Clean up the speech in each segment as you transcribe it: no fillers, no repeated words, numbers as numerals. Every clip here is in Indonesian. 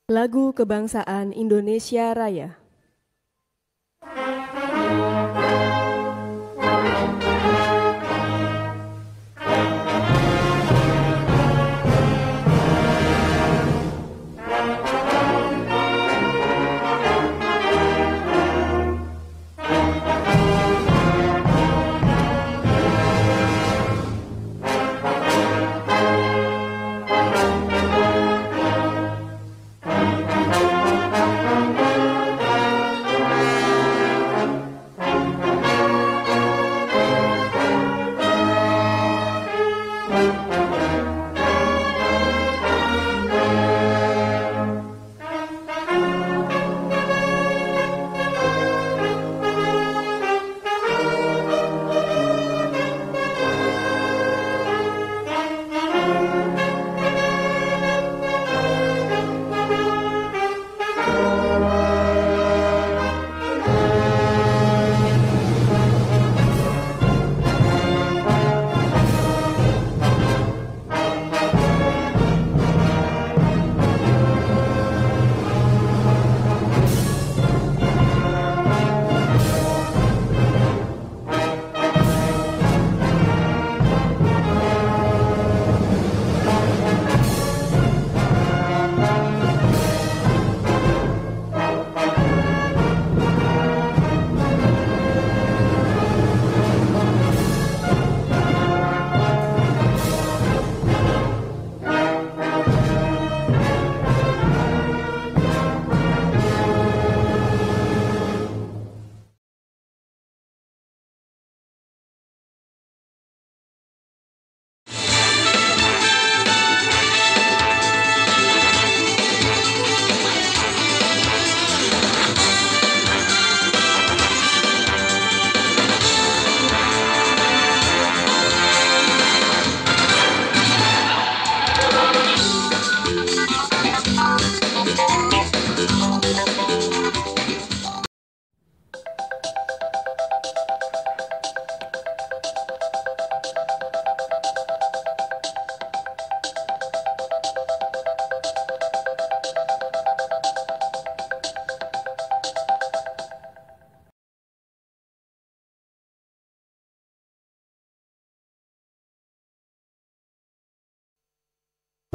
Lagu Kebangsaan Indonesia Raya.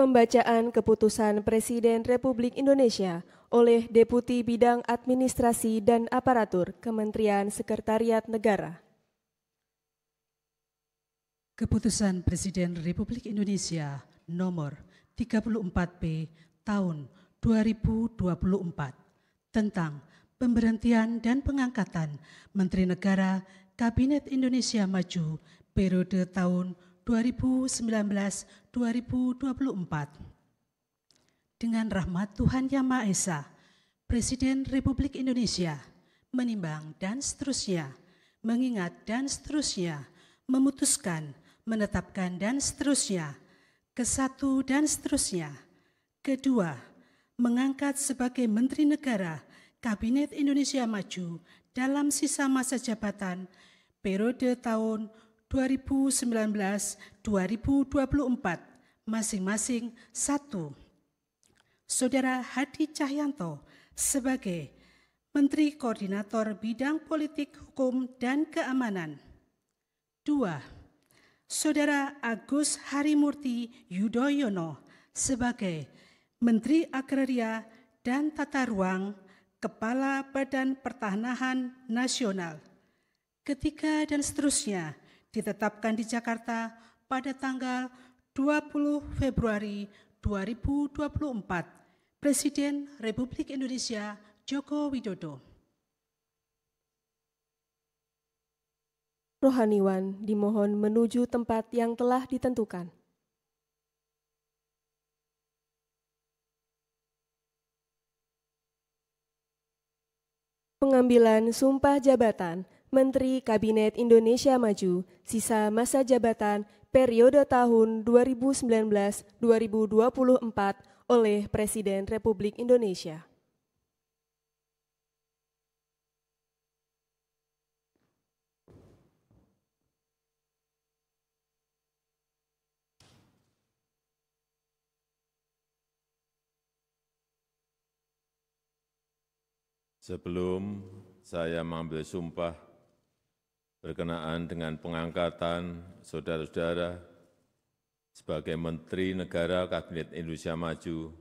Pembacaan Keputusan Presiden Republik Indonesia oleh Deputi Bidang Administrasi dan Aparatur Kementerian Sekretariat Negara. Keputusan Presiden Republik Indonesia nomor 34B tahun 2024 tentang pemberhentian dan pengangkatan Menteri Negara Kabinet Indonesia Maju periode tahun 2019-2024. Dengan rahmat Tuhan Yang Maha Esa, Presiden Republik Indonesia menimbang dan seterusnya, mengingat dan seterusnya, memutuskan, menetapkan dan seterusnya, kesatu dan seterusnya. Kedua, mengangkat sebagai Menteri Negara Kabinet Indonesia Maju dalam sisa masa jabatan periode tahun 2019-2024 masing-masing. 1. Saudara Hadi Cahyanto sebagai Menteri Koordinator Bidang Politik, Hukum, dan Keamanan. 2. Saudara Agus Harimurti Yudhoyono sebagai Menteri Agraria dan Tata Ruang, Kepala Badan Pertanahan Nasional. Ketiga dan seterusnya ditetapkan di Jakarta pada tanggal 20 Februari 2024. Presiden Republik Indonesia Joko Widodo. Rohaniwan dimohon menuju tempat yang telah ditentukan. Pengambilan sumpah jabatan Menteri Kabinet Indonesia Maju sisa masa jabatan periode tahun 2019-2024 oleh Presiden Republik Indonesia. Sebelum saya mengambil sumpah berkenaan dengan pengangkatan saudara-saudara sebagai Menteri Negara Kabinet Indonesia Maju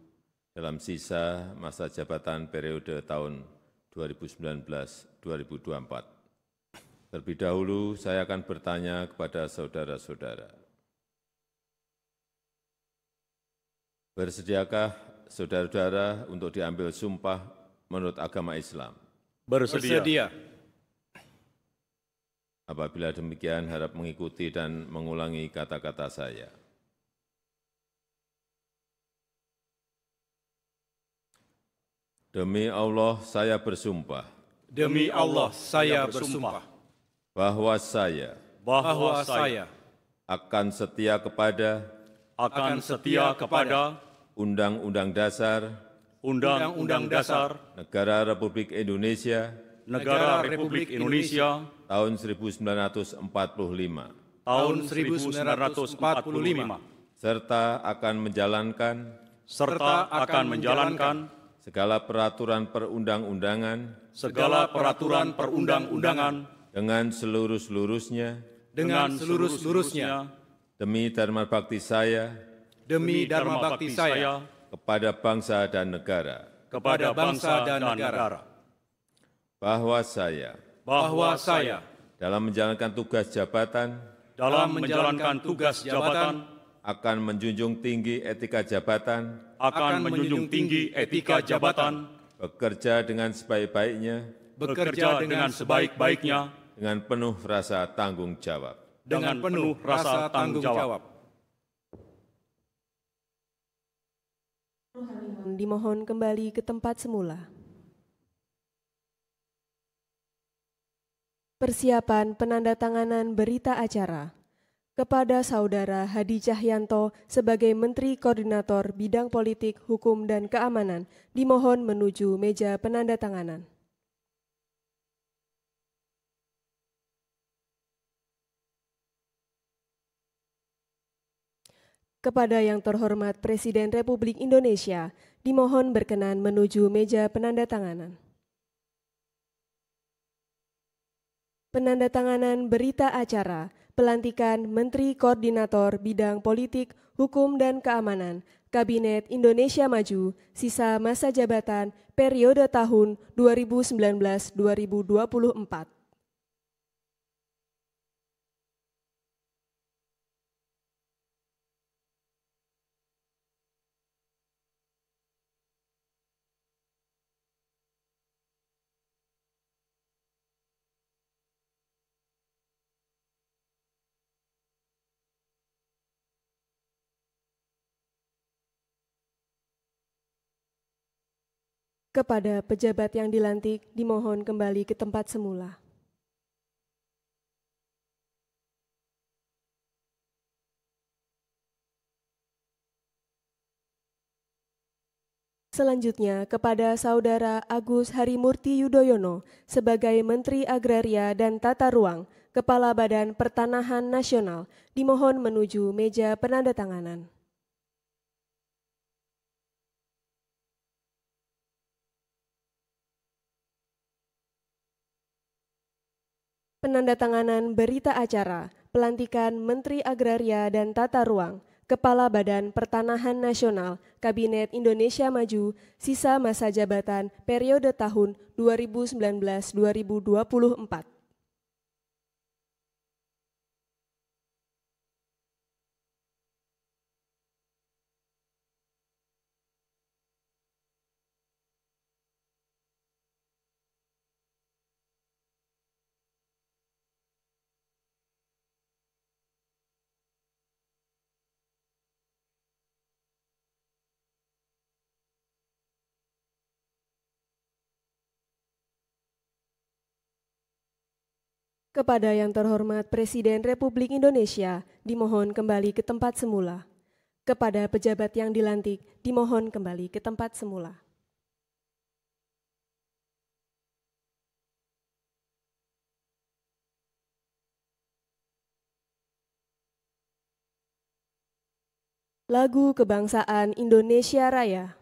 dalam sisa masa jabatan periode tahun 2019-2024. Terlebih dahulu saya akan bertanya kepada saudara-saudara. Bersediakah saudara-saudara untuk diambil sumpah menurut agama Islam? Bersedia. Apabila demikian, harap mengikuti dan mengulangi kata-kata saya. Demi Allah, saya bersumpah. Demi Allah, saya bersumpah. Bahwa saya akan setia kepada Undang-Undang Dasar Negara Republik Indonesia tahun 1945 serta akan menjalankan segala peraturan perundang-undangan dengan seluruh-seluruhnya demi dharma bakti saya kepada bangsa dan negara. Bahwa saya dalam menjalankan tugas jabatan akan menjunjung tinggi etika jabatan, bekerja dengan sebaik-baiknya dengan penuh rasa tanggung jawab. Dimohon kembali ke tempat semula. Persiapan penandatanganan berita acara kepada Saudara Hadi Cahyanto sebagai Menteri Koordinator Bidang Politik, Hukum, dan Keamanan dimohon menuju meja penandatanganan. Kepada yang terhormat Presiden Republik Indonesia, dimohon berkenan menuju meja penandatanganan. Penandatanganan berita acara pelantikan Menteri Koordinator Bidang Politik, Hukum, dan Keamanan Kabinet Indonesia Maju sisa masa jabatan periode tahun 2019-2024. Kepada pejabat yang dilantik, dimohon kembali ke tempat semula. Selanjutnya, kepada Saudara Agus Harimurti Yudhoyono sebagai Menteri Agraria dan Tata Ruang, Kepala Badan Pertanahan Nasional, dimohon menuju meja penandatanganan. Penandatanganan berita acara pelantikan Menteri Agraria dan Tata Ruang, Kepala Badan Pertanahan Nasional, Kabinet Indonesia Maju, sisa masa jabatan periode tahun 2019-2024. Kepada yang terhormat Presiden Republik Indonesia, dimohon kembali ke tempat semula. Kepada pejabat yang dilantik, dimohon kembali ke tempat semula. Lagu Kebangsaan Indonesia Raya.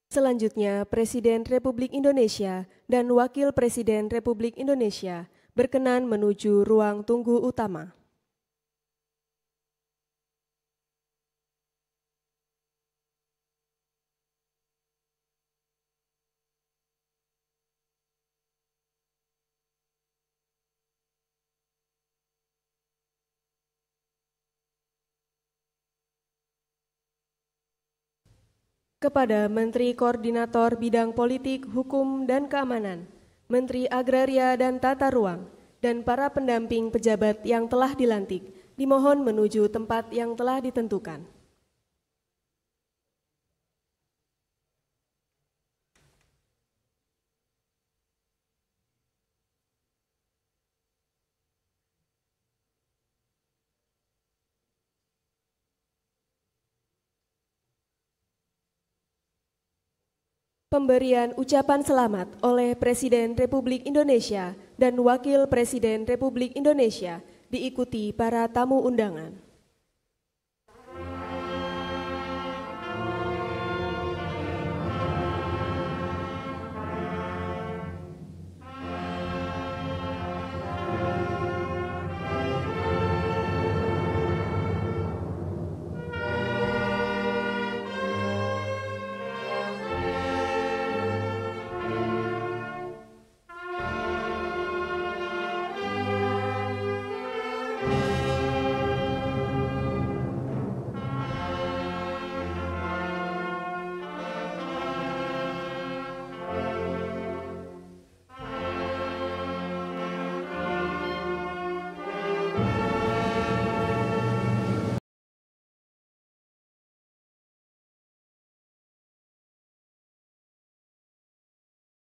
Selanjutnya, Presiden Republik Indonesia dan Wakil Presiden Republik Indonesia berkenan menuju ruang tunggu utama. Kepada Menteri Koordinator Bidang Politik, Hukum, dan Keamanan, Menteri Agraria dan Tata Ruang, dan para pendamping pejabat yang telah dilantik, dimohon menuju tempat yang telah ditentukan. Pemberian ucapan selamat oleh Presiden Republik Indonesia dan Wakil Presiden Republik Indonesia diikuti para tamu undangan.